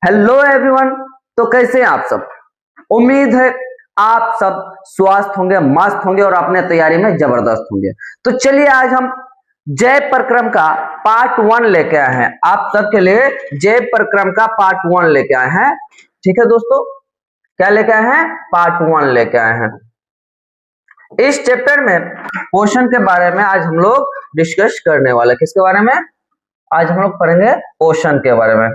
Hello everyone. तो कैसे हैं आप सब? उम्मीद है आप सब स्वस्थ होंगे, मस्त होंगे और अपने तैयारी में जबरदस्त होंगे। तो चलिए आज हम जय प्रक्रम का पार्ट 1 लेके आए हैं। आप सबके लिए जय प्रक्रम का पार्ट 1 लेके आए हैं। ठीक है दोस्तों, क्या लेके आए हैं? पार्ट 1 लेके आए हैं। इस चैप्टर में पोषण के बारे में आज हम लोग डिस्कस करने वाले। किसके बारे में? आज हम लोग पढ़ेंगे पोषण के बारे में।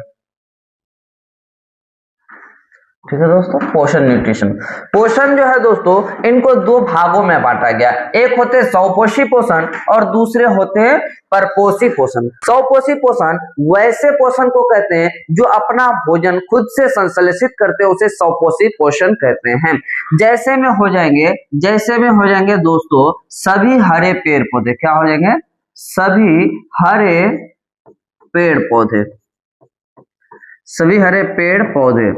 ठीक है दोस्तों, पोषण न्यूट्रिशन। पोषण जो है दोस्तों, इनको दो भागों में बांटा गया। एक होते हैं स्वपोषी पोषण और दूसरे होते हैं परपोषी पोषण। स्वपोषी पोषण वैसे पोषण को कहते हैं जो अपना भोजन खुद से संश्लेषित करते हैं, उसे स्वपोषी पोषण कहते हैं। जैसे में हो जाएंगे दोस्तों सभी हरे पेड़ पौधे। क्या हो जाएंगे? सभी हरे पेड़ पौधे, सभी हरे पेड़ पौधे।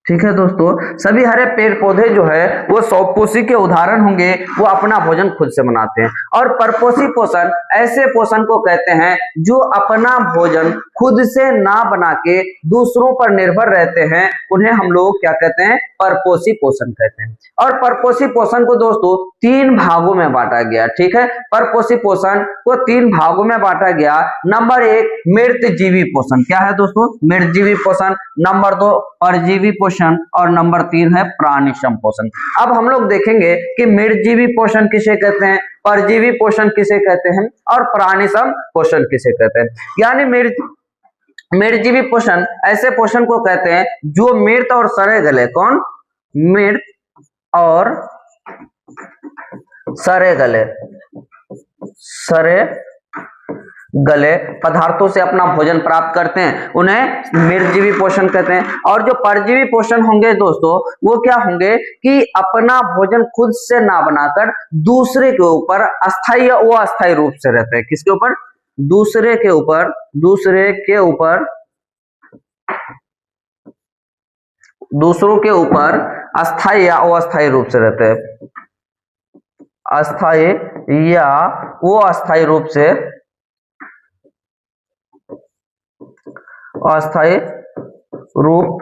ठीक है दोस्तों, सभी हरे पेड़ पौधे जो है वो स्वपोषी के उदाहरण होंगे, वो अपना भोजन खुद से बनाते हैं। और परपोषी पोषण ऐसे पोषण को कहते हैं जो अपना भोजन खुद से ना बना के दूसरों पर निर्भर रहते हैं, उन्हें हम लोग क्या कहते हैं? परपोषी पोषण कहते हैं। और परपोषी पोषण को दोस्तों 3 भागों में बांटा गया। ठीक है, परपोषी पोषण को 3 भागों में बांटा गया। नंबर 1 मृतजीवी पोषण। क्या है दोस्तों? मृतजीवी पोषण। नंबर 2 परजीवी पोषण और नंबर 3 है प्राणिसम पोषण। अब हम लोग देखेंगे कि मृतजीवी पोषण किसे कहते हैं, परजीवी पोषण किसे कहते हैं और प्राणिसम पोषण किसे कहते हैं। यानी मृतजीवी पोषण ऐसे पोषण को कहते हैं जो मृत और सड़े गले, कौन? मृत और सड़े गले पदार्थों से अपना भोजन प्राप्त करते हैं, उन्हें मृतजीवी पोषण कहते हैं। और जो परजीवी पोषण होंगे दोस्तों, वो क्या होंगे कि अपना भोजन खुद से ना बनाकर दूसरे के ऊपर अस्थायी या अस्थायी रूप से रहते हैं। किसके ऊपर? दूसरे के ऊपर दूसरों के ऊपर अस्थायी या अस्थायी रूप से रहते हैं। अस्थायी या अस्थायी रूप से, अस्थायी रूप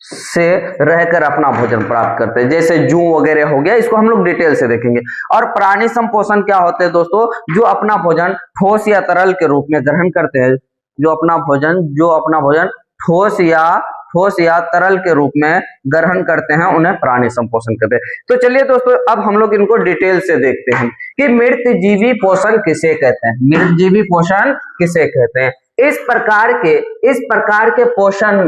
से रहकर अपना भोजन प्राप्त करते हैं। जैसे जू वगैरह हो गया, इसको हम लोग डिटेल से देखेंगे। और प्राणिसम पोषण क्या होते हैं दोस्तों? जो अपना भोजन ठोस या तरल के रूप में ग्रहण करते हैं, जो अपना भोजन ठोस या तरल के रूप में ग्रहण करते हैं, उन्हें प्राणिसम पोषण कहते हैं। तो चलिए दोस्तों, अब हम लोग इनको डिटेल से देखते हैं कि मृतजीवी पोषण किसे कहते हैं। मृतजीवी पोषण किसे कहते हैं? इस प्रकार के पोषण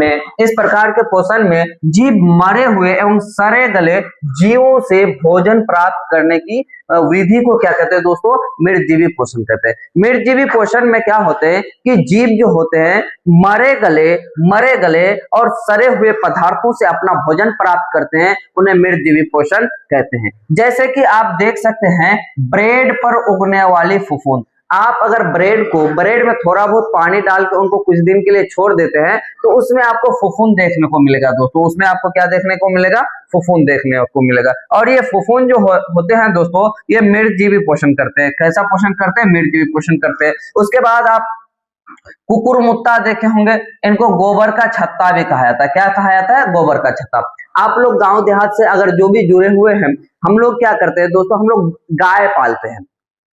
में जीव मरे हुए एवं सड़े गले जीवों से भोजन प्राप्त करने की विधि को क्या कहते हैं दोस्तों? मृतजीवी पोषण कहते हैं। मृतजीवी पोषण में क्या होते हैं कि जीव जो होते हैं मरे गले और सड़े हुए पदार्थों से अपना भोजन प्राप्त करते हैं, उन्हें मृतजीवी पोषण कहते हैं। जैसे कि आप देख सकते हैं ब्रेड पर उगने वाली फफूंद। आप अगर ब्रेड में थोड़ा बहुत पानी डाल के उनको कुछ दिन के लिए छोड़ देते हैं तो उसमें आपको फफूंद देखने को मिलेगा दोस्तों। उसमें आपको क्या देखने को मिलेगा? फफूंद देखने को मिलेगा। और ये फफूंद जो होते हैं दोस्तों, ये मृतजीवी पोषण करते हैं। कैसा पोषण करते हैं? मृतजीवी पोषण करते हैं। उसके बाद आप कुकुरमुत्ता देखे होंगे, इनको गोबर का छत्ता भी कहा जाता है। क्या कहा जाता है? गोबर का छत्ता। आप लोग गांव देहात से अगर जो भी जुड़े हुए हैं, हम लोग क्या करते हैं दोस्तों, हम लोग गाय पालते हैं,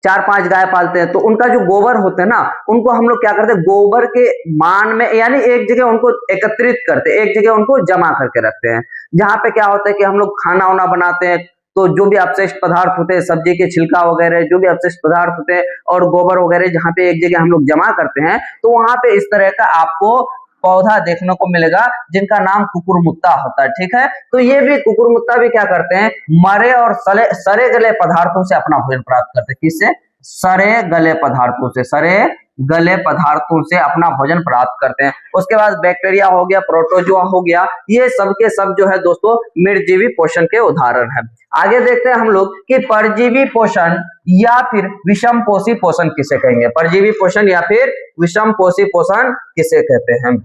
4-5 गाय पालते हैं। तो उनका जो गोबर होता है ना, उनको हम लोग क्या करते हैं? गोबर के मान में, यानी एक जगह उनको एकत्रित करते हैं, एक जगह उनको जमा करके रखते हैं। जहां पे क्या होता है कि हम लोग खाना वाना बनाते हैं, तो जो भी अपशिष्ट पदार्थ होते हैं, सब्जी के छिलका वगैरह, जो भी अपशिष्ट पदार्थ होते हैं और गोबर वगैरह, जहाँ पे एक जगह हम लोग जमा करते हैं, तो वहां पे इस तरह का आपको पौधा देखने को मिलेगा जिनका नाम कुकुरमुत्ता होता है। ठीक है, तो ये भी कुकुरमुत्ता भी क्या करते हैं? मरे और सड़े गले पदार्थों से अपना भोजन प्राप्त करते हैं। किससे? सड़े गले पदार्थों से अपना भोजन प्राप्त करते हैं। उसके बाद बैक्टीरिया हो गया, प्रोटोजोआ हो गया, ये सब के सब जो है दोस्तों मृतजीवी पोषण के उदाहरण है। आगे देखते हैं हम लोग कि परजीवी पोषण या फिर विषमपोषी पोषण किसे कहेंगे। परजीवी पोषण या फिर विषमपोषी पोषण किसे कहते हैं?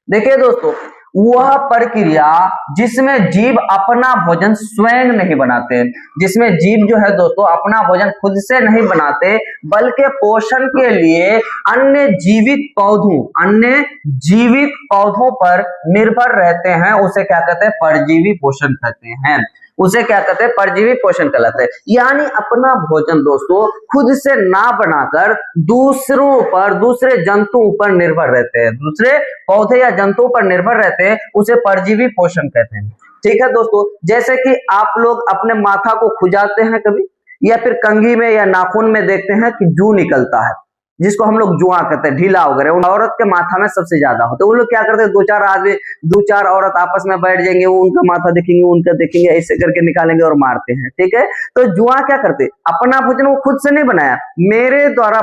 देखिए दोस्तों, वह प्रक्रिया जिसमें जीव अपना भोजन स्वयं नहीं बनाते, जिसमें जीव जो है दोस्तों अपना भोजन खुद से नहीं बनाते बल्कि पोषण के लिए अन्य जीवित पौधों पर निर्भर रहते हैं, उसे क्या कहते हैं, परजीवी पोषण कहते हैं। उसे क्या कहते हैं, परजीवी पोषण कहलाते हैं। यानी अपना भोजन दोस्तों खुद से ना बनाकर दूसरे जंतुओं पर निर्भर रहते हैं, दूसरे पौधे या जंतुओं पर निर्भर रहते हैं, उसे परजीवी पोषण कहते हैं। ठीक है दोस्तों, जैसे कि आप लोग अपने माथा को खुजाते हैं कभी, या फिर कंघी में या नाखून में देखते हैं कि जू निकलता है, जिसको हम लोग जुआ कहते हैं, ढीला वगैरह, औरत के माथा में सबसे ज्यादा होता है। वो लोग क्या करते हैं, दो चार औरत आपस में बैठ जाएंगे, वो उनका माथा देखेंगे, उनका देखेंगे, ऐसे करके निकालेंगे और मारते हैं। ठीक है, तो जुआ क्या करते, अपना भोजन वो खुद से नहीं बनाया, मेरे द्वारा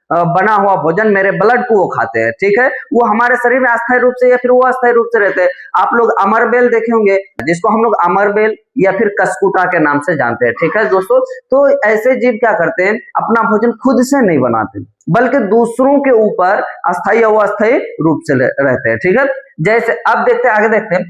बना हुआ भोजन, मेरे ब्लड को वो खाते हैं। ठीक है, वो हमारे शरीर में अस्थायी रूप से या फिर वो अस्थायी रूप से रहते हैं। आप लोग अमरबेल देखे होंगे, जिसको हम लोग अमरबेल या फिर कसकुटा के नाम से जानते हैं। ठीक है दोस्तों, तो ऐसे जीव क्या करते हैं, अपना भोजन खुद से नहीं बनाते बल्कि दूसरों के ऊपर अस्थायी या अस्थायी रूप से रहते हैं। ठीक है, जैसे अब देखते हैं, आगे देखते हैं,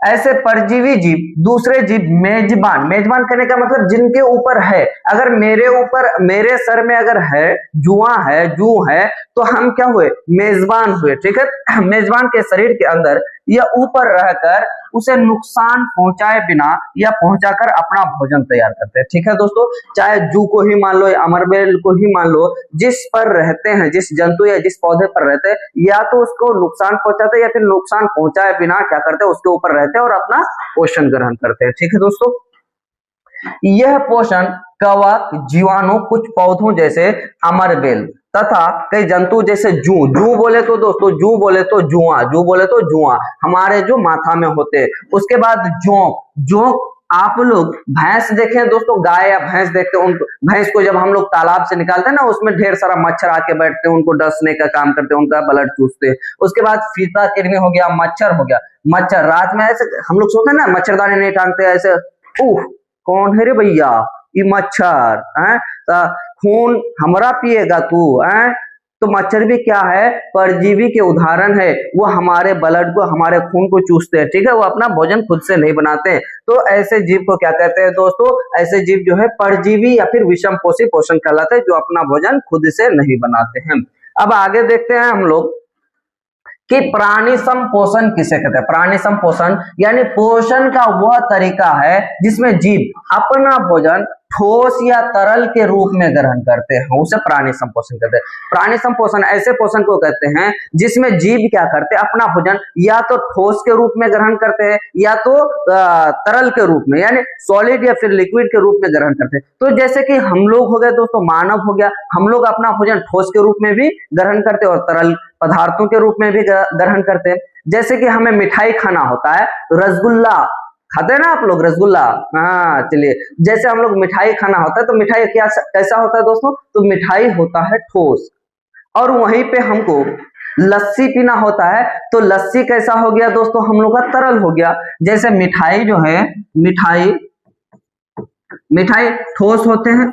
ऐसे परजीवी जीव दूसरे जीव मेजबान करने का मतलब जिनके ऊपर है, अगर मेरे सर में अगर है जू है तो हम क्या हुए, मेजबान हुए। ठीक है, मेजबान के शरीर के अंदर या ऊपर रहकर उसे नुकसान पहुंचाए बिना या पहुंचाकर अपना भोजन तैयार करते हैं। ठीक है दोस्तों, चाहे जू को ही मान लो या अमरबेल को ही मान लो, जिस पर रहते हैं, जिस जंतु या जिस पौधे पर रहते हैं, या तो उसको नुकसान पहुंचाते हैं या फिर नुकसान पहुंचाए बिना क्या करते हैं, उसके ऊपर रहते हैं और अपना पोषण ग्रहण करते हैं। ठीक है दोस्तों, यह पोषण कवक, जीवाणु, कुछ पौधों जैसे अमरबेल तथा कई जंतु जैसे जू बोले तो दोस्तों, जू बोले तो जुआ हमारे जो माथा में होते हैं। उसके बाद जोंक, आप लोग भैंस देखें दोस्तों, गाय या भैंस देखते हैं, भैंस को जब हम लोग तालाब से निकालते हैं ना, उसमें ढेर सारा मच्छर आके बैठते हैं, उनको डसने का काम करते हैं, उनका ब्लड चूसते हैं। उसके बाद फीता कृमि हो गया, मच्छर रात में ऐसे हम लोग सोते हैं ना, मच्छरदानी नहीं टांगते ऐसे, कौन है रे भैया, ये मच्छर है, खून हमरा पिएगा तू है, तो मच्छर भी क्या है, परजीवी के उदाहरण है, वो हमारे ब्लड को, हमारे खून को चूसते हैं। ठीक है, वो अपना भोजन खुद से नहीं बनाते हैं। तो ऐसे जीव को क्या कहते हैं दोस्तों, ऐसे जीव जो है परजीवी या फिर विषमपोषी पोषण कहलाते हैं, जो अपना भोजन खुद से नहीं बनाते हैं। अब आगे देखते हैं हम लोग कि प्राणी संपोषण किसे कहते हैं। प्राणी संपोषण यानी पोषण का वह तरीका है जिसमें जीव अपना भोजन ठोस या तरल के रूप में ग्रहण करते हैं, उसे प्राणी संपोषण कहते हैं। प्राणी संपोषण ऐसे पोषण को कहते हैं जिसमें जीव क्या करते हैं, अपना भोजन या तो ठोस के रूप में ग्रहण करते हैं या तो तरल के रूप में, यानी सॉलिड या फिर लिक्विड के रूप में ग्रहण करते हैं। तो जैसे कि हम लोग हो गए दोस्तों, मानव हो गया, हम लोग अपना भोजन ठोस के रूप में भी ग्रहण करते हैं और तरल पदार्थों के रूप में भी ग्रहण करते हैं। जैसे कि हमें मिठाई खाना होता है, रसगुल्ला खाते हैं ना आप लोग, रसगुल्ला, हाँ चलिए, जैसे हम लोग मिठाई खाना होता है तो मिठाई कैसा होता है दोस्तों, तो मिठाई होता है ठोस, और वहीं पे हमको लस्सी पीना होता है तो लस्सी कैसा हो गया दोस्तों, हम लोग का तरल हो गया। जैसे मिठाई जो है, मिठाई ठोस होते हैं,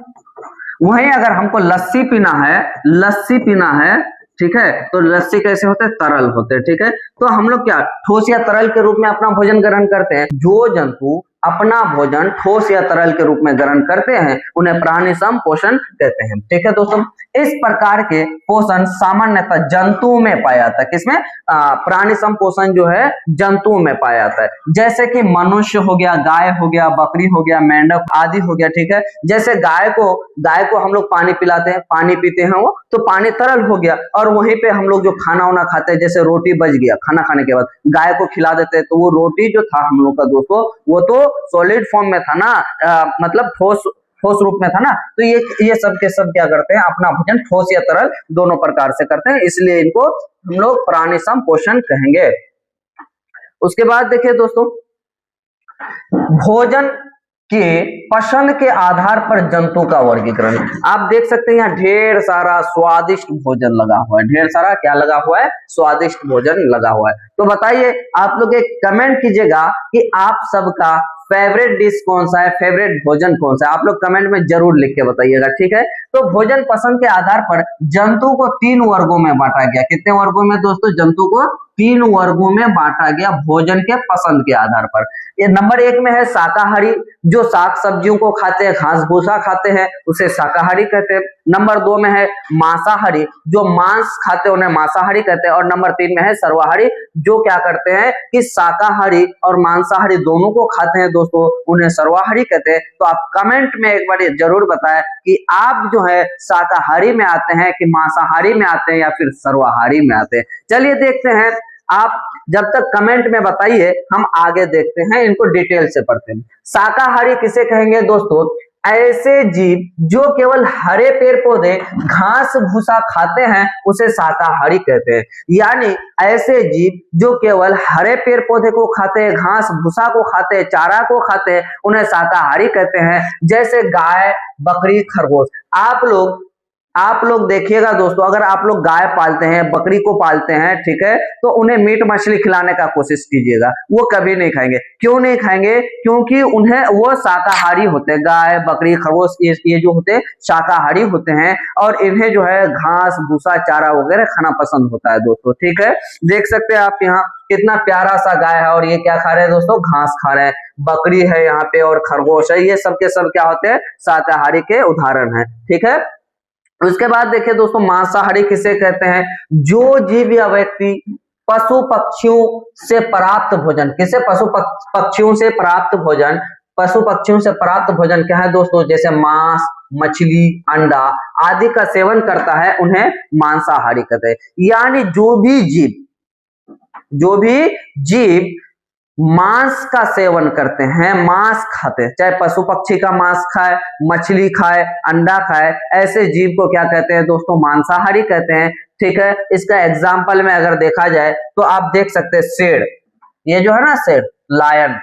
वहीं अगर हमको लस्सी पीना है, ठीक है, तो लस्सी कैसे होते हैं, तरल होते हैं। ठीक है, तो हम लोग क्या ठोस या तरल के रूप में अपना भोजन ग्रहण करते हैं। जो जंतु अपना भोजन ठोस या तरल के रूप में ग्रहण करते हैं उन्हें प्राणी संपोषण कहते हैं। ठीक है दोस्तों, इस प्रकार के पोषण सामान्यतः जंतुओं में पाया जाता है। किसमें, प्राणी संपोषण जो है जंतुओं में पाया जाता है, जैसे कि मनुष्य हो गया, गाय हो गया, बकरी हो गया, मेंढक आदि हो गया। ठीक है, जैसे गाय को हम लोग पानी पिलाते हैं, पानी पीते हैं, वो तो पानी तरल हो गया, और वहीं पे हम लोग जो खाना वाना खाते हैं, जैसे रोटी बच गया, खाना खाने के बाद गाय को खिला देते हैं, तो वो रोटी जो था हम लोग का दोस्तों, वो तो सॉलिड फॉर्म में था ना, मतलब ठोस रूप में था ना, तो ये सब के सब क्या करते हैं, अपना भोजन ठोस या तरल दोनों प्रकार से करते हैं, इसलिए इनको हम लोग प्राणी संपोषण कहेंगे। उसके बाद देखिए दोस्तों, भोजन के पसंद के आधार पर जंतु का वर्गीकरण। आप देख सकते हैं यहाँ ढेर सारा स्वादिष्ट भोजन लगा हुआ है, ढेर सारा क्या लगा हुआ है, स्वादिष्ट भोजन लगा हुआ है। तो बताइए, आप लोग एक कमेंट कीजिएगा कि आप सबका फेवरेट डिश कौन सा है, फेवरेट भोजन कौन सा है, आप लोग कमेंट में जरूर लिख के बताइएगा, ठीक है। तो भोजन पसंद के आधार पर जंतु को 3 वर्गों में बांटा गया। कितने वर्गों में दोस्तों? जंतु को 3 वर्गों में बांटा गया भोजन के पसंद के आधार पर। ये नंबर 1 में है शाकाहारी, जो साग सब्जियों को खाते हैं, घास भूसा खाते हैं, उसे शाकाहारी कहते हैं। नंबर 2 में है मांसाहारी, जो मांस खाते हैं उन्हें मांसाहारी कहते हैं। और नंबर 3 में है सर्वाहारी, जो क्या करते हैं कि शाकाहारी और मांसाहारी दोनों को खाते हैं दोस्तों, उन्हें सर्वाहारी कहते हैं। तो आप कमेंट में एक बार जरूर बताएं कि आप जो है शाकाहारी में आते हैं कि मांसाहारी में आते हैं या फिर सर्वाहारी में आते हैं। चलिए देखते हैं, आप जब तक कमेंट में बताइए, हम आगे देखते हैं, इनको डिटेल से पढ़ते हैं। शाकाहारी किसे कहेंगे दोस्तों? ऐसे जीव जो केवल हरे पेड़ पौधे घास भूसा खाते हैं उसे शाकाहारी कहते हैं। यानी ऐसे जीव जो केवल हरे पेड़ पौधे को खाते हैं, घास भूसा को खाते हैं, चारा को खाते हैं, उन्हें शाकाहारी कहते हैं। जैसे गाय, बकरी, खरगोश। आप लोग देखिएगा दोस्तों, अगर आप लोग गाय पालते हैं, बकरी को पालते हैं, ठीक है, तो उन्हें मीट मछली खिलाने का कोशिश कीजिएगा, वो कभी नहीं खाएंगे। क्यों नहीं खाएंगे? क्योंकि उन्हें वो शाकाहारी होते हैं। गाय, बकरी, खरगोश ये जो होते हैं शाकाहारी होते हैं और इन्हें जो है घास भूसा चारा वगैरह खाना पसंद होता है दोस्तों, ठीक है। देख सकते हैं आप यहाँ कितना प्यारा सा गाय है और ये क्या खा रहे हैं दोस्तों? घास खा रहे हैं। बकरी है यहाँ पे और खरगोश है, ये सब के सब क्या होते हैं? शाकाहारी के उदाहरण है, ठीक है। उसके बाद देखिए दोस्तों, मांसाहारी किसे कहते हैं? जो जीव या व्यक्ति पशु पक्षियों से प्राप्त भोजन, किसे? पशु पक्षियों से प्राप्त भोजन। पशु पक्षियों से प्राप्त भोजन क्या है दोस्तों? जैसे मांस, मछली, अंडा आदि का सेवन करता है, उन्हें मांसाहारी कहते हैं। यानी जो भी जीव मांस का सेवन करते हैं, मांस खाते हैं, चाहे पशु पक्षी का मांस खाए, मछली खाए, अंडा खाए, ऐसे जीव को क्या कहते हैं दोस्तों? मांसाहारी कहते हैं, ठीक है। इसका एग्जाम्पल में अगर देखा जाए तो आप देख सकते हैं शेर, ये जो है ना शेर, लायन।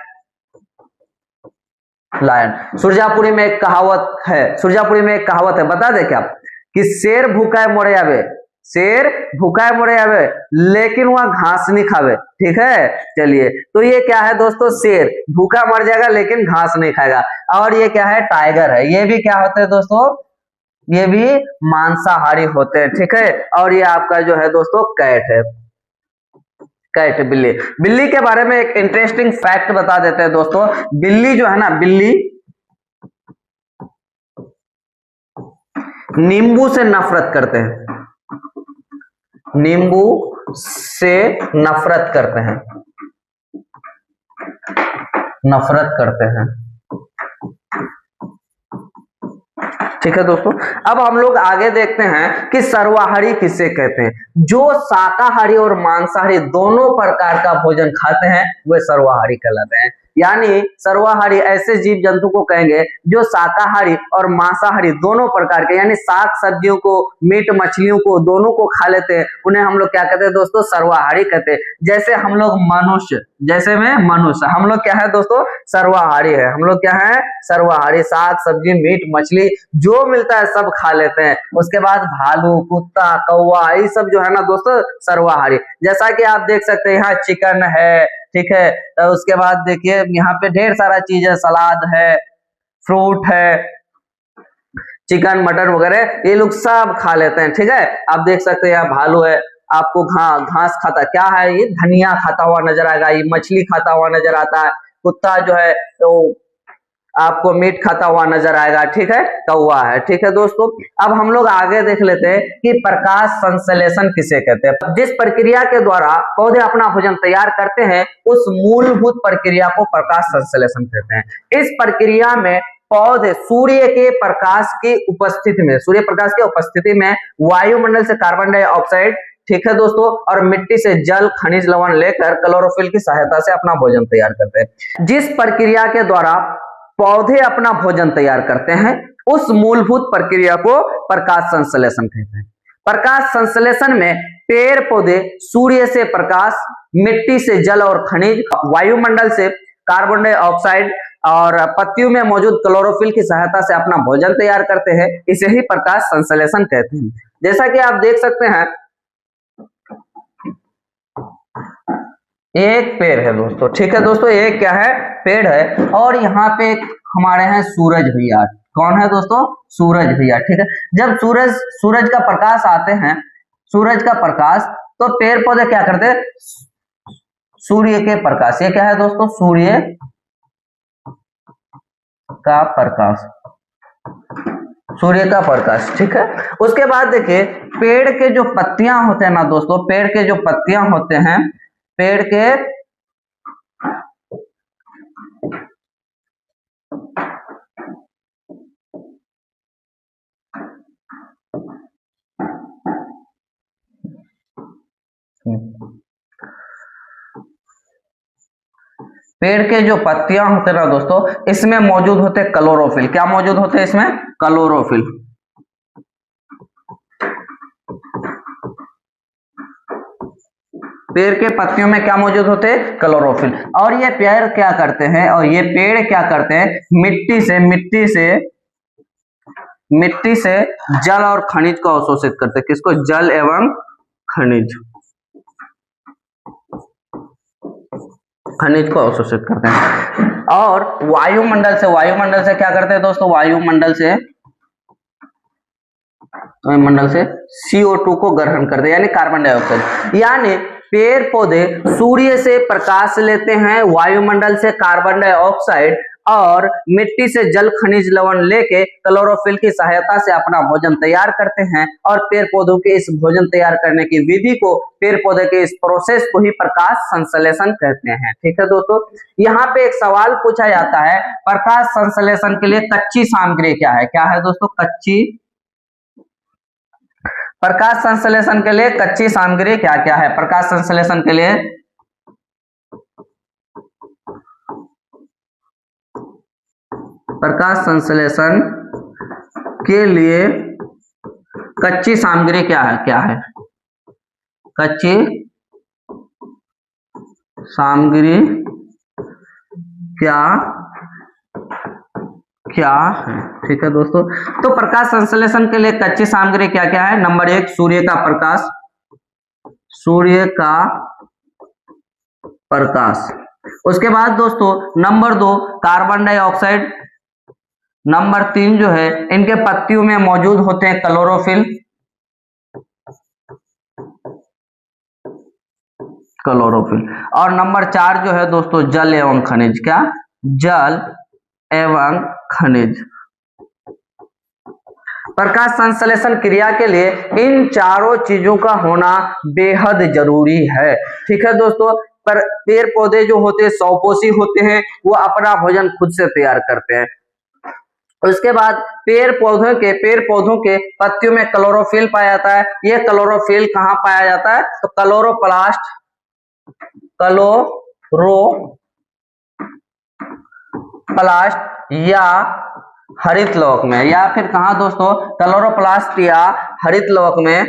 सुरजापुरी में एक कहावत है, बता दे क्या? कि शेर भूखा है मोरे आवे, शेर भूखा है मोरे आवे लेकिन वहां घास नहीं खावे, ठीक है। चलिए, तो ये क्या है दोस्तों? शेर भूखा मर जाएगा लेकिन घास नहीं खाएगा। और ये क्या है? टाइगर है। ये भी क्या होते हैं दोस्तों? ये भी मांसाहारी होते हैं, ठीक है। और ये आपका जो है दोस्तों कैट है, कैट, बिल्ली के बारे में एक इंटरेस्टिंग फैक्ट बता देते हैं दोस्तों। बिल्ली जो है ना, बिल्ली नींबू से नफरत करते हैं, नींबू से नफरत करते हैं, ठीक है दोस्तों। अब हम लोग आगे देखते हैं कि सर्वाहारी किसे कहते हैं? जो शाकाहारी और मांसाहारी दोनों प्रकार का भोजन खाते हैं वे सर्वाहारी कहलाते हैं। यानी सर्वाहारी ऐसे जीव जंतु को कहेंगे जो शाकाहारी और मांसाहारी दोनों प्रकार के, यानी साग सब्जियों को, मीट मछलियों को, दोनों को खा लेते हैं, उन्हें हम लोग क्या कहते हैं दोस्तों? सर्वाहारी कहते हैं। जैसे हम लोग मनुष्य, हम लोग क्या है दोस्तों? सर्वाहारी है। हम लोग क्या है? सर्वाहारी। साग सब्जी, मीट मछली जो मिलता है सब खा लेते हैं। उसके बाद भालू, कुत्ता, कौवा, ये सब जो है ना दोस्तों सर्वाहारी। जैसा कि आप देख सकते हैं यहाँ चिकन है, ठीक है। तो उसके बाद देखिए यहाँ पे ढेर सारा चीज है, सलाद है, फ्रूट है, चिकन मटन वगैरह ये लोग सब खा लेते हैं, ठीक है। आप देख सकते हैं यहाँ भालू है, आपको घास खाता, क्या है ये? धनिया खाता हुआ नजर आएगा। ये मछली खाता हुआ नजर आता है। कुत्ता जो है तो आपको मीट खाता हुआ नजर आएगा, ठीक है। कौवा है, ठीक है दोस्तों। अब हम लोग आगे देख लेते हैं कि प्रकाश संश्लेषण किसे कहते हैं? जिस प्रक्रिया के द्वारा पौधे अपना भोजन तैयार करते हैं उस मूलभूत प्रक्रिया को प्रकाश संश्लेषण कहते हैं। इस प्रक्रिया में पौधे सूर्य के प्रकाश की उपस्थिति में वायुमंडल से कार्बन डाइऑक्साइड, ठीक है दोस्तों, और मिट्टी से जल, खनिज लवण लेकर क्लोरोफिल की सहायता से अपना भोजन तैयार करते हैं। जिस प्रक्रिया के द्वारा पौधे अपना भोजन तैयार करते हैं उस मूलभूत प्रक्रिया को प्रकाश संश्लेषण कहते हैं। प्रकाश संश्लेषण में पेड़ पौधे सूर्य से प्रकाश, मिट्टी से जल और खनिज, वायुमंडल से कार्बन डाइऑक्साइड और पत्तियों में मौजूद क्लोरोफिल की सहायता से अपना भोजन तैयार करते हैं। इसे ही प्रकाश संश्लेषण कहते हैं। जैसा कि आप देख सकते हैं एक पेड़ है दोस्तों, ठीक है दोस्तों, एक क्या है? पेड़ है, और यहाँ पे हमारे हैं सूरज भैया। कौन है दोस्तों? सूरज भैया। ठीक है, जब सूरज का प्रकाश आते हैं, सूरज का प्रकाश, तो पेड़ पौधे क्या करते हैं? सूर्य के प्रकाश, ये क्या है दोस्तों? सूर्य का प्रकाश, सूर्य का प्रकाश। ठीक है, उसके बाद देखिए पेड़ के जो पत्तियां होते हैं ना दोस्तों, पेड़ के जो पत्तियां होते हैं, पेड़ के पेड़ के जो पत्तियां होते हैं ना दोस्तों, इसमें मौजूद होते हैं क्लोरोफिल। क्या मौजूद होते हैं इसमें? क्लोरोफिल। पेड़ के पत्तियों में क्या मौजूद होते हैं? क्लोरोफिल। और ये पेड़ क्या करते हैं, और ये पेड़ क्या करते हैं? मिट्टी से जल और खनिज को अवशोषित करते हैं। किसको? जल एवं खनिज को अवशोषित करते हैं। और वायुमंडल से क्या करते हैं दोस्तों? वायुमंडल से CO2 को ग्रहण करते हैं, यानी कार्बन डाइऑक्साइड। यानी पेड़ पौधे सूर्य से प्रकाश लेते हैं, वायुमंडल से कार्बन डाइऑक्साइड, और मिट्टी से जल खनिज लवण लेके क्लोरोफिल की सहायता से अपना भोजन तैयार करते हैं। और पेड़ पौधों के इस भोजन तैयार करने की विधि को, पेड़ पौधे के इस प्रोसेस को ही प्रकाश संश्लेषण कहते हैं। ठीक है दोस्तों, यहाँ पे एक सवाल पूछा जाता है, प्रकाश संश्लेषण के लिए कच्ची सामग्री क्या है? क्या है दोस्तों? प्रकाश संश्लेषण के लिए कच्ची सामग्री क्या क्या है? प्रकाश संश्लेषण के लिए कच्ची सामग्री क्या है? कच्ची सामग्री क्या है? ठीक है दोस्तों, तो प्रकाश संश्लेषण के लिए कच्ची सामग्री क्या क्या है? नंबर 1 सूर्य का प्रकाश। उसके बाद दोस्तों नंबर 2 कार्बन डाइऑक्साइड। नंबर 3 जो है, इनके पत्तियों में मौजूद होते हैं क्लोरोफिल। और नंबर 4 जो है दोस्तों, जल एवं खनिज। क्या? जल एवं खनिज। प्रकाश संश्लेषण क्रिया के लिए इन चारों चीजों का होना बेहद जरूरी है। ठीक है दोस्तों, पर पेड़ पौधे जो होते हैं स्वपोषी होते हैं, वो अपना भोजन खुद से तैयार करते हैं। उसके बाद पेड़ पौधों के पत्तियों में क्लोरोफिल पाया जाता है। ये क्लोरोफिल कहाँ पाया जाता है? तो क्लोरोप्लास्ट या हरित लवक में, या फिर कहा दोस्तों? क्लोरोप्लास्ट या हरित लवक में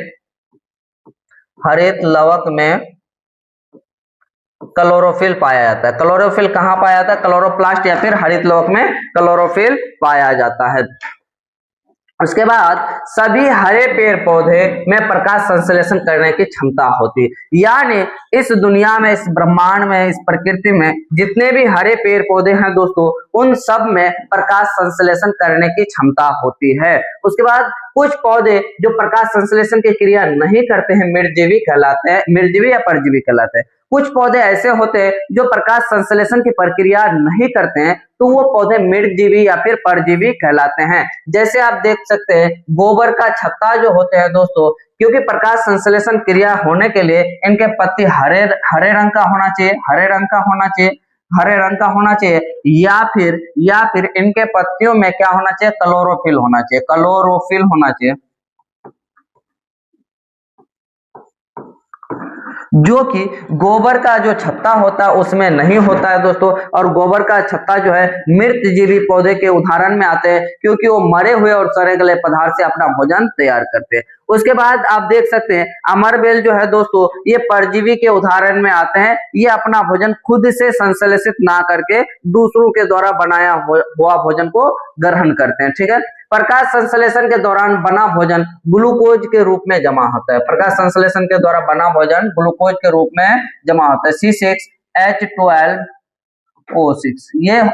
क्लोरोफिल पाया जाता है। क्लोरोफिल कहाँ पाया जाता है? क्लोरोप्लास्ट या फिर हरित लवक में क्लोरोफिल पाया जाता है। उसके बाद सभी हरे पेड़ पौधे में प्रकाश संश्लेषण करने की क्षमता होती है। यानी इस दुनिया में, इस ब्रह्मांड में, इस प्रकृति में जितने भी हरे पेड़ पौधे हैं दोस्तों, उन सब में प्रकाश संश्लेषण करने की क्षमता होती है। उसके बाद कुछ पौधे जो प्रकाश संश्लेषण की क्रिया नहीं करते हैं, निर्जीवी कहलाते हैं, निर्जीवी या परजीवी कहलाते हैं। कुछ पौधे ऐसे होते हैं जो प्रकाश संश्लेषण की प्रक्रिया नहीं करते हैं, तो वो पौधे मृतजीवी या फिर परजीवी कहलाते हैं। जैसे आप देख सकते हैं गोबर का छत्ता जो होते हैं दोस्तों, क्योंकि प्रकाश संश्लेषण क्रिया होने के लिए इनके पत्ती हरे रंग का होना चाहिए, या फिर इनके पत्तियों में क्या होना चाहिए? क्लोरोफिल होना चाहिए, जो कि गोबर का जो छत्ता होता है उसमें नहीं होता है दोस्तों। और गोबर का छत्ता जो है मृतजीवी पौधे के उदाहरण में आते हैं, क्योंकि वो मरे हुए और सड़े गले पदार्थ से अपना भोजन तैयार करते हैं। उसके बाद आप देख सकते हैं अमरबेल जो है दोस्तों, ये परजीवी के उदाहरण में आते हैं। ये अपना भोजन खुद से संश्लेषित ना करके दूसरों के द्वारा बनाया हुआ भोजन को ग्रहण करते हैं। ठीक है, प्रकाश संश्लेषण के दौरान बना भोजन ग्लूकोज के रूप में जमा होता है। प्रकाश संश्लेषण के द्वारा बना भोजन ग्लूकोज के रूप में जमा होता है। C6H12 O6।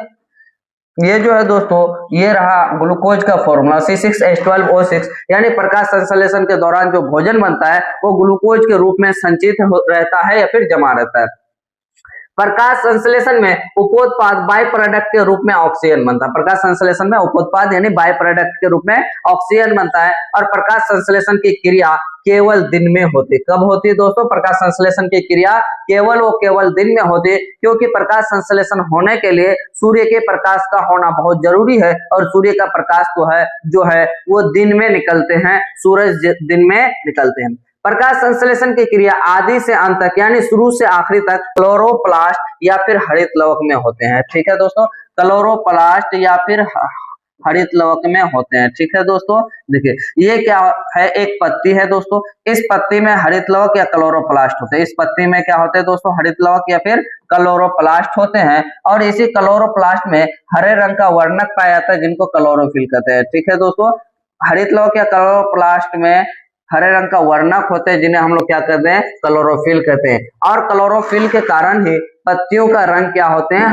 ये जो है दोस्तों, ये रहा ग्लूकोज का फॉर्मूला C6H12O6, यानी प्रकाश संश्लेषण के दौरान जो भोजन बनता है वो ग्लूकोज के रूप में संचित रहता है या फिर जमा रहता है। प्रकाश संश्लेषण में उपोत्पाद बाय प्रोडक्ट के रूप में ऑक्सीजन बनता है। प्रकाश संश्लेषण में उपोत्पाद यानी बाय प्रोडक्ट के रूप में ऑक्सीजन बनता है। और प्रकाश संश्लेषण की क्रिया केवल दिन में होती है। कब होती है दोस्तों? प्रकाश संश्लेषण की क्रिया केवल दिन में होती है, क्योंकि प्रकाश संश्लेषण होने के लिए सूर्य के प्रकाश का होना बहुत जरूरी है। और सूर्य का प्रकाश जो है वो दिन में निकलते हैं, सूरज दिन में निकलते हैं। प्रकाश संश्लेषण की क्रिया आदि से अंत तक यानी शुरू से आखिरी तक क्लोरोप्लास्ट या फिर हरित लवक में होते हैं। ठीक है दोस्तों, क्लोरोप्लास्ट या फिर हरित लवक में होते हैं। ठीक है दोस्तों, देखिए ये क्या है, एक पत्ती है दोस्तों, इस पत्ती में हरित लवक या क्लोरोप्लास्ट होते हैं। इस पत्ती में क्या होते हैं दोस्तों? हरित लवक या फिर क्लोरोप्लास्ट होते हैं। और इसी क्लोरोप्लास्ट में हरे रंग का वर्णक पाया जाता है जिनको क्लोरोफिल कहते हैं। ठीक है दोस्तों, हरित लवक या क्लोरोप्लास्ट में हरे रंग का वर्णक होते हैं जिन्हें हम लोग क्या कहते हैं? क्लोरोफिल कहते हैं। और क्लोरोफिल के कारण ही पत्तियों का रंग क्या होते हैं?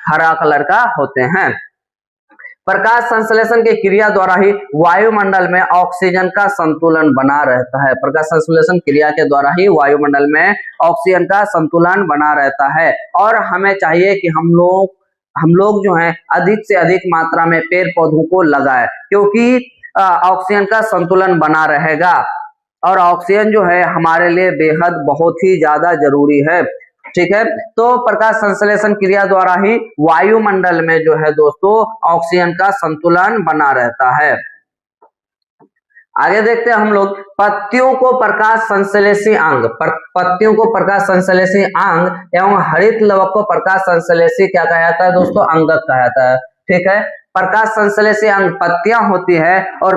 हरा कलर का होते हैं। प्रकाश संश्लेषण की क्रिया द्वारा ही वायुमंडल में ऑक्सीजन का संतुलन बना रहता है। प्रकाश संश्लेषण क्रिया के द्वारा ही वायुमंडल में ऑक्सीजन का संतुलन बना रहता है। और हमें चाहिए कि हम लोग जो है अधिक से अधिक मात्रा में पेड़ पौधों को लगाएं, क्योंकि ऑक्सीजन का संतुलन बना रहेगा। और ऑक्सीजन जो है हमारे लिए बेहद बहुत ही ज्यादा जरूरी है। ठीक है, तो प्रकाश संश्लेषण क्रिया द्वारा ही वायुमंडल में जो है दोस्तों ऑक्सीजन का संतुलन बना रहता है। आगे देखते हैं हम लोग पत्तियों को प्रकाश संश्लेषी अंग, पत्तियों को प्रकाश संश्लेषी अंग एवं हरित लवक को प्रकाश संश्लेषी क्या कहा जाता है दोस्तों? अंगक कहा जाता है। ठीक है, प्रकाश संश्लेषी अंग पत्तियां होती है और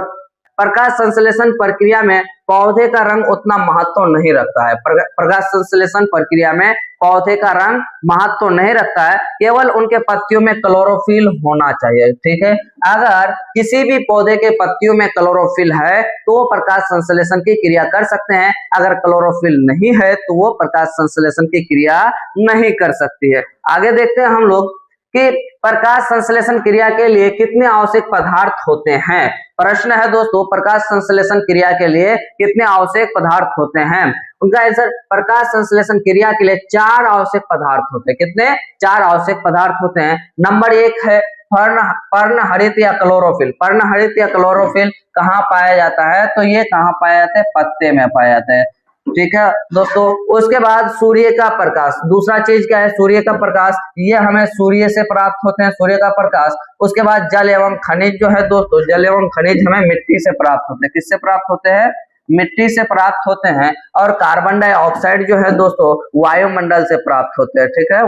प्रकाश संश्लेषण प्रक्रिया में पौधे का रंग उतना महत्व नहीं रखता है। प्रकाश संश्लेषण प्रक्रिया में पौधे का रंग महत्व नहीं रखता है, केवल उनके पत्तियों में क्लोरोफिल होना चाहिए। ठीक है, अगर किसी भी पौधे के पत्तियों में क्लोरोफिल है तो वो प्रकाश संश्लेषण की क्रिया कर सकते हैं, अगर क्लोरोफिल नहीं है तो वो प्रकाश संश्लेषण की क्रिया नहीं कर सकती है। आगे देखते हैं हम लोग कि प्रकाश संश्लेषण क्रिया के लिए कितने आवश्यक पदार्थ होते हैं। प्रश्न है दोस्तों, प्रकाश संश्लेषण क्रिया के लिए कितने आवश्यक पदार्थ होते हैं? उनका आंसर, प्रकाश संश्लेषण क्रिया के लिए 4 आवश्यक पदार्थ होते हैं। कितने? 4 आवश्यक पदार्थ होते हैं। नंबर 1 है पर्णहरित या क्लोरोफिल। पर्णहरित या क्लोरोफिल कहाँ पाया जाता है? तो ये कहाँ पाया जाता है? पत्ते में पाया जाता है। ठीक है दोस्तों, उसके बाद सूर्य का प्रकाश। दूसरा चीज क्या है? सूर्य का प्रकाश, ये हमें सूर्य से प्राप्त होते हैं, सूर्य का प्रकाश। उसके बाद जल एवं खनिज जो है दोस्तों, जल एवं खनिज हमें मिट्टी से प्राप्त होते हैं। किससे प्राप्त होते हैं? मिट्टी से प्राप्त होते हैं। और कार्बन डाइऑक्साइड जो है दोस्तों वायुमंडल से प्राप्त होते हैं। ठीक है,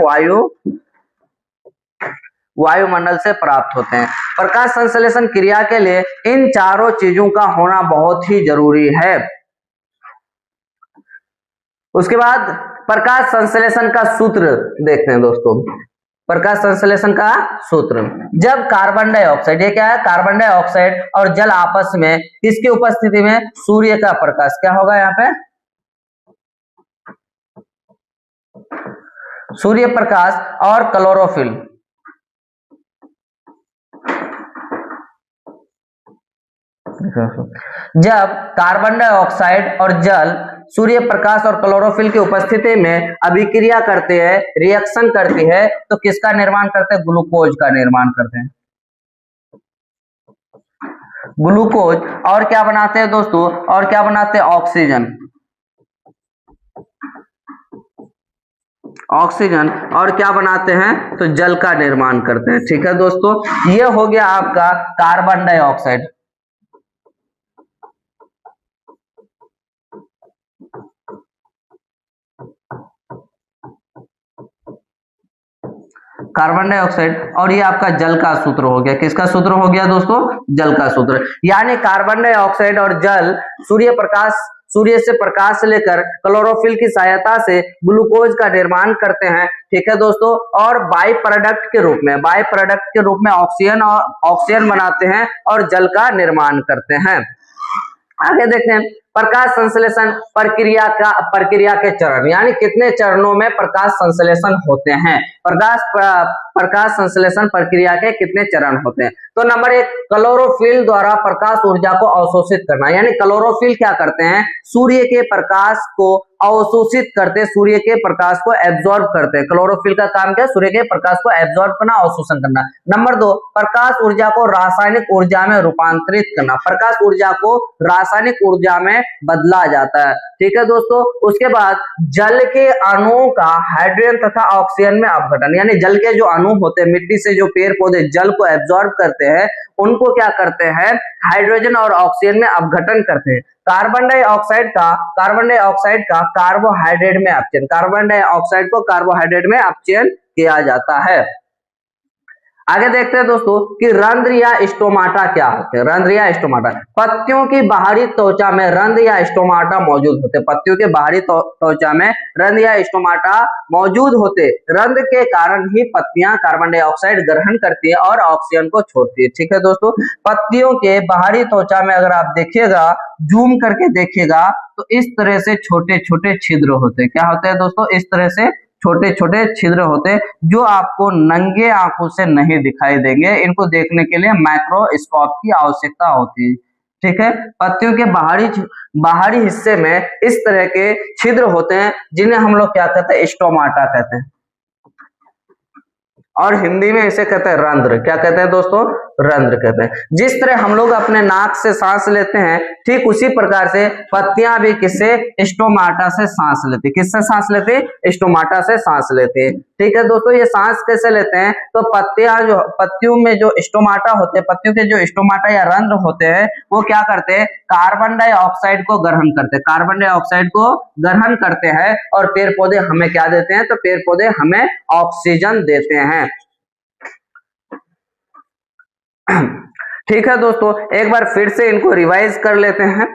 वायुमंडल से प्राप्त होते हैं। प्रकाश संश्लेषण क्रिया के लिए इन चारों चीजों का होना बहुत ही जरूरी है। उसके बाद प्रकाश संश्लेषण का सूत्र देखते हैं दोस्तों। प्रकाश संश्लेषण का सूत्र, जब कार्बन डाइऑक्साइड, ये क्या है? कार्बन डाइऑक्साइड और जल आपस में किसकी उपस्थिति में? सूर्य का प्रकाश, क्या होगा यहाँ पे? सूर्य प्रकाश और क्लोरोफिल, जब कार्बन डाइऑक्साइड और जल सूर्य प्रकाश और क्लोरोफिल की उपस्थिति में अभिक्रिया करते हैं, रिएक्शन करती है, तो किसका निर्माण करते हैं? ग्लूकोज का निर्माण करते हैं। ग्लूकोज। और क्या बनाते हैं दोस्तों? और क्या बनाते हैं? ऑक्सीजन। ऑक्सीजन। और क्या बनाते हैं? तो जल का निर्माण करते हैं। ठीक है दोस्तों, ये हो गया आपका कार्बन डाइऑक्साइड। Carbon dioxide. और ये आपका जल का सूत्र हो गया। किसका सूत्र हो गया दोस्तों? जल का सूत्र। यानी कार्बन डाइऑक्साइड और जल सूर्य से प्रकाश लेकर क्लोरोफिल की सहायता से ग्लूकोज का निर्माण करते हैं। ठीक है दोस्तों, और बाई प्रोडक्ट के रूप में ऑक्सीजन बनाते हैं और जल का निर्माण करते हैं। आगे देखते हैं प्रकाश संश्लेषण प्रक्रिया के चरण, यानी कितने चरणों में प्रकाश संश्लेषण होते हैं, प्रकाश संश्लेषण प्रक्रिया के कितने चरण होते हैं। तो नंबर 1, क्लोरोफिल द्वारा प्रकाश ऊर्जा को अवशोषित करना, यानी क्लोरोफिल क्या करते हैं, सूर्य के प्रकाश को अवशोषित करते, सूर्य के प्रकाश को एब्जॉर्ब करते हैं। क्लोरोफिल का काम क्या है, सूर्य के प्रकाश को एब्जॉर्ब करना, अवशोषण करना। नंबर 2, प्रकाश ऊर्जा को रासायनिक ऊर्जा में रूपांतरित करना, प्रकाश ऊर्जा को रासायनिक ऊर्जा में बदला जाता है। ठीक है दोस्तों। उसके बाद जल के अणुओं का हाइड्रोजन तथा ऑक्सीजन में अपघटन, यानी जल के जो अणु होते हैं, मिट्टी से जो पेड़ पौधे जल को एब्जॉर्ब करते हैं, उनको क्या करते हैं, हाइड्रोजन और ऑक्सीजन में अपघटन करते हैं। कार्बन डाइऑक्साइड का कार्बोहाइड्रेट में अपचयन, कार्बन डाइऑक्साइड को कार्बोहाइड्रेट में अपचयन किया जाता है। आगे देखते हैं दोस्तों कि रंध्र या स्टोमाटा क्या होते हैं। रंध्र या स्टोमाटा, पत्तियों की बाहरी त्वचा में रंध्र या स्टोमाटा मौजूद होते हैं। पत्तियों के बाहरी त्वचा में रंध्र या स्टोमाटा मौजूद होते। रंध्र के कारण ही पत्तियां कार्बन डाइऑक्साइड ग्रहण करती है और ऑक्सीजन को छोड़ती है। ठीक है दोस्तों। पत्तियों के बाहरी त्वचा में अगर आप देखिएगा, जूम करके देखिएगा, तो इस तरह से छोटे छोटे छिद्र होते हैं। क्या होते हैं दोस्तों, इस तरह से छोटे छोटे छिद्र होते हैं, जो आपको नंगे आंखों से नहीं दिखाई देंगे। इनको देखने के लिए माइक्रोस्कोप की आवश्यकता होती है। ठीक है। पत्तियों के बाहरी हिस्से में इस तरह के छिद्र होते हैं, जिन्हें हम लोग क्या कहते हैं, स्टोमाटा कहते हैं, और हिंदी में इसे कहते हैं रंध्र। क्या कहते हैं दोस्तों, रंध्र कहते हैं। जिस तरह हम लोग अपने नाक से सांस लेते हैं, ठीक उसी प्रकार से पत्तियां भी किससे, स्टोमाटा से सांस लेती है। किससे सांस लेती है, स्टोमाटा से सांस लेती है। ठीक है दोस्तों। ये सांस कैसे लेते हैं, तो पत्तियों में जो स्टोमाटा होते हैं, पत्तियों के जो स्टोमाटा या रंध्र होते हैं, वो क्या करते हैं, कार्बन डाइऑक्साइड को ग्रहण करते हैं, कार्बन डाइऑक्साइड को ग्रहण करते हैं, और पेड़ पौधे हमें क्या देते हैं, तो पेड़ पौधे हमें ऑक्सीजन देते हैं। ठीक है दोस्तों, एक बार फिर से इनको रिवाइज कर लेते हैं।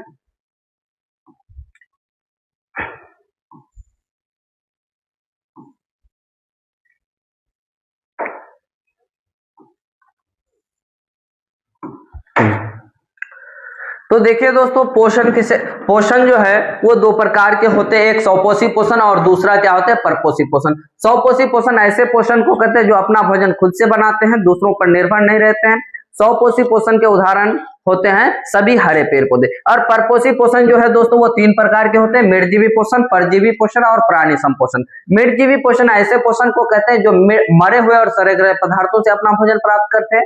तो देखिए दोस्तों, पोषण जो है वो दो प्रकार के होते हैं, एक स्वपोषी पोषण और दूसरा क्या होता है, परपोषी पोषण। स्वपोषी पोषण ऐसे पोषण को कहते हैं जो अपना भोजन खुद से बनाते हैं, दूसरों पर निर्भर नहीं रहते हैं। स्वपोषी पोषण के उदाहरण होते हैं सभी हरे पेड़ पौधे। और परपोषी पोषण जो है दोस्तों, वो 3 प्रकार के होते हैं, मृतजीवी पोषण, परजीवी पोषण और प्राणी संपोषण। मृतजीवी पोषण ऐसे पोषण को कहते हैं जो मरे हुए और सड़े गए पदार्थों से अपना भोजन प्राप्त करते हैं।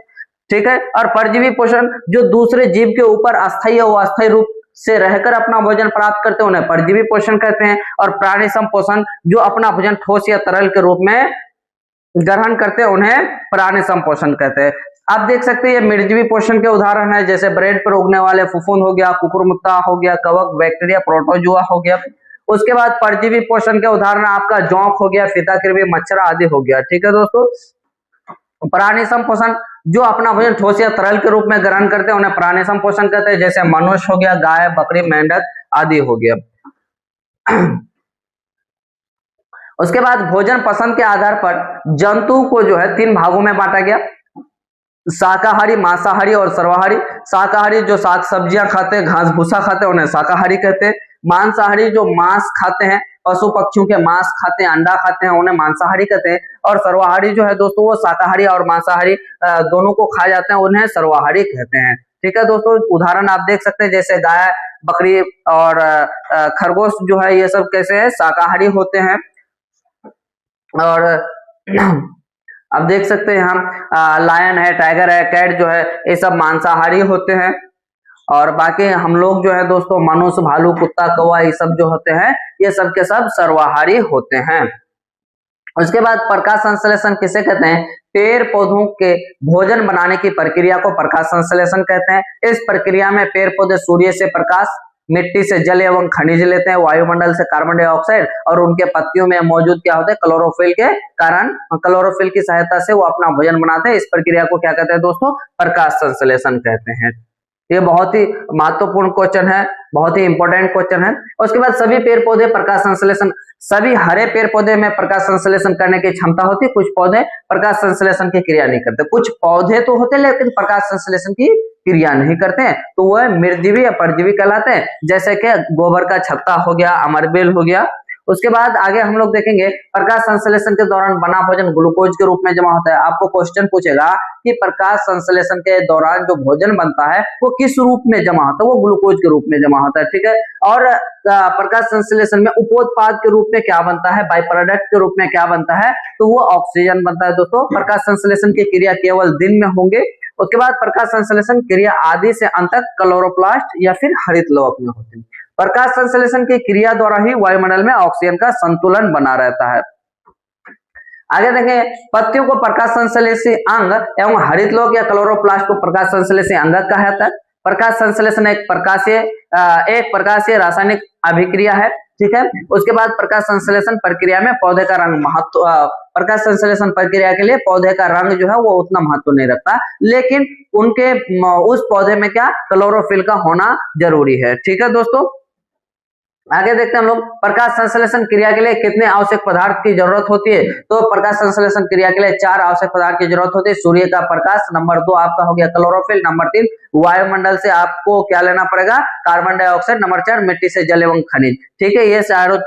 ठीक है। और परजीवी पोषण जो दूसरे जीव के ऊपर अस्थायी या अस्थायी रूप से रहकर अपना भोजन प्राप्त करते हैं, उन्हें परजीवी पोषण कहते हैं। और प्राणी संपोषण जो अपना भोजन ठोस या तरल के रूप में ग्रहण करते हैं, उन्हें प्राणी संपोषण कहते हैं। आप देख सकते हैं ये मृतजीवी पोषण के उदाहरण है, जैसे ब्रेड पर उगने वाले फफूंद हो गया, कुकुरमुत्ता हो गया, कवक, बैक्टीरिया, प्रोटोजुआ हो गया। उसके बाद परजीवी पोषण के उदाहरण आपका जोंक हो गया, फीताकृमि, मच्छर आदि हो गया। ठीक है दोस्तों। प्राणी संपोषण जो अपना भोजन ठोस या तरल के रूप में ग्रहण करते हैं, उन्हें प्राणी संपोषण कहते हैं, जैसे मनुष्य हो गया, गाय, बकरी, मेंढक आदि हो गया। उसके बाद भोजन पसंद के आधार पर जंतु को जो है 3 भागों में बांटा गया, शाकाहारी, मांसाहारी और सर्वाहारी। शाकाहारी जो साग सब्जियां खाते हैं, घास भूसा खाते हैं, उन्हें शाकाहारी कहते हैं। मांसाहारी जो मांस खाते हैं, पशु पक्षियों के मांस खाते हैं, अंडा खाते हैं, उन्हें मांसाहारी कहते हैं। और सर्वाहारी जो है दोस्तों, वो शाकाहारी और मांसाहारी दोनों को खा जाते हैं, उन्हें सर्वाहारी कहते हैं। ठीक है दोस्तों। उदाहरण आप देख सकते हैं, जैसे गाय, बकरी और खरगोश जो है, ये सब कैसे है, शाकाहारी होते हैं। और आप देख सकते हैं यहाँ लायन है, टाइगर है, कैट जो है, ये सब मांसाहारी होते हैं। और बाकी हम लोग जो है दोस्तों, मनुष्य, भालू, कुत्ता, कौवा, ये सब जो होते हैं, ये सब के सब सर्वाहारी होते हैं। उसके बाद प्रकाश संश्लेषण किसे कहते हैं, पेड़ पौधों के भोजन बनाने की प्रक्रिया को प्रकाश संश्लेषण कहते हैं। इस प्रक्रिया में पेड़ पौधे सूर्य से प्रकाश, मिट्टी से जल एवं खनिज लेते हैं, वायुमंडल से कार्बन डाइऑक्साइड, और उनके पत्तियों में मौजूद क्या होता है, क्लोरोफिल के कारण, क्लोरोफिल की सहायता से वो अपना भोजन बनाते हैं। इस प्रक्रिया को क्या कहते हैं दोस्तों, प्रकाश संश्लेषण कहते हैं। ये बहुत ही महत्वपूर्ण क्वेश्चन है, बहुत ही इंपॉर्टेंट क्वेश्चन है। उसके बाद सभी पेड़ पौधे प्रकाश संश्लेषण, सभी हरे पेड़ पौधे में प्रकाश संश्लेषण करने की क्षमता होती है। कुछ पौधे प्रकाश संश्लेषण की क्रिया नहीं करते, कुछ पौधे तो होते लेकिन प्रकाश संश्लेषण की क्रिया नहीं करते हैं तो वह मृतजीवी या परजीवी कहलाते हैं, जैसे कि गोबर का छत्ता हो गया, अमरबेल हो गया। उसके बाद आगे हम लोग देखेंगे प्रकाश संश्लेषण के दौरान बना भोजन ग्लूकोज के रूप में जमा होता है। आपको क्वेश्चन पूछेगा कि प्रकाश संश्लेषण के दौरान जो भोजन बनता है वो किस रूप में जमा होता है, वो ग्लूकोज के रूप में जमा होता है, ठीक है। और प्रकाश संश्लेषण में उपोत्पाद के रूप में क्या बनता है, बाई प्रोडक्ट के रूप में क्या बनता है, तो वो ऑक्सीजन बनता है। दोस्तों प्रकाश संश्लेषण की क्रिया केवल दिन में होंगे। उसके बाद प्रकाश संश्लेषण क्रिया आदि से अंत तक क्लोरोप्लास्ट या फिर हरित लवक में होती है। प्रकाश संश्लेषण की क्रिया द्वारा ही वायुमंडल में ऑक्सीजन का संतुलन बना रहता है। आगे देखें, पत्तियों को प्रकाश संश्लेषी अंग एवं हरित लवक या क्लोरोप्लास्ट को प्रकाश संश्लेषी अंग कहा जाता है। प्रकाश संश्लेषण एक प्रकाशीय रासायनिक अभिक्रिया है, ठीक है। उसके बाद प्रकाश संश्लेषण प्रक्रिया में पौधे का रंग महत्व, प्रकाश संश्लेषण प्रक्रिया के लिए पौधे का रंग जो है वो उतना महत्व नहीं रखता, लेकिन उनके उस पौधे में क्या क्लोरोफिल का होना जरूरी है, ठीक है दोस्तों। आगे देखते हैं हम लोग, प्रकाश संश्लेषण क्रिया के लिए कितने आवश्यक पदार्थ की जरूरत होती है, तो प्रकाश संश्लेषण क्रिया के लिए 4 आवश्यक पदार्थ की जरूरत होती है। सूर्य का प्रकाश, नंबर 2 आपका हो गया क्लोरोफिल, नंबर 3 वायुमंडल से आपको क्या लेना पड़ेगा, कार्बन डाइऑक्साइड, नंबर 4 मिट्टी से जल एवं खनिज, ठीक है। ये चारों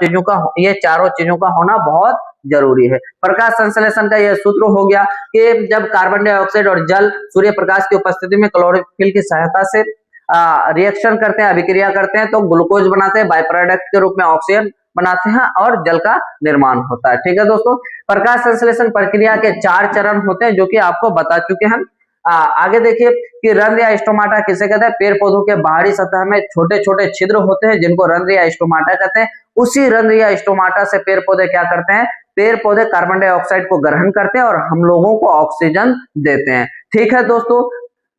चीजों का होना बहुत जरूरी है। प्रकाश संश्लेषण का यह सूत्र हो गया कि जब कार्बन डाइऑक्साइड और जल सूर्य प्रकाश की उपस्थिति में क्लोरोफिल की सहायता से रिएक्शन करते हैं, अभिक्रिया करते हैं तो ग्लूकोज बनाते हैं, बाय प्रोडक्ट के रूप में ऑक्सीजन बनाते हैं और जल का निर्माण होता है, ठीक है दोस्तों। प्रकाश संश्लेषण प्रक्रिया के 4 चरण होते हैं जो कि आपको बता चुके हैं। आगे देखिए कि रंध्र या स्टोमाटा किसे कहते हैं, पेड़ पौधों के बाहरी सतह में छोटे छोटे छिद्र होते हैं जिनको रंध्र या स्टोमाटा कहते हैं। उसी रंध्र या स्टोमाटा से पेड़ पौधे क्या करते हैं, पेड़ पौधे कार्बन डाइऑक्साइड को ग्रहण करते हैं और हम लोगों को ऑक्सीजन देते हैं, ठीक है दोस्तों।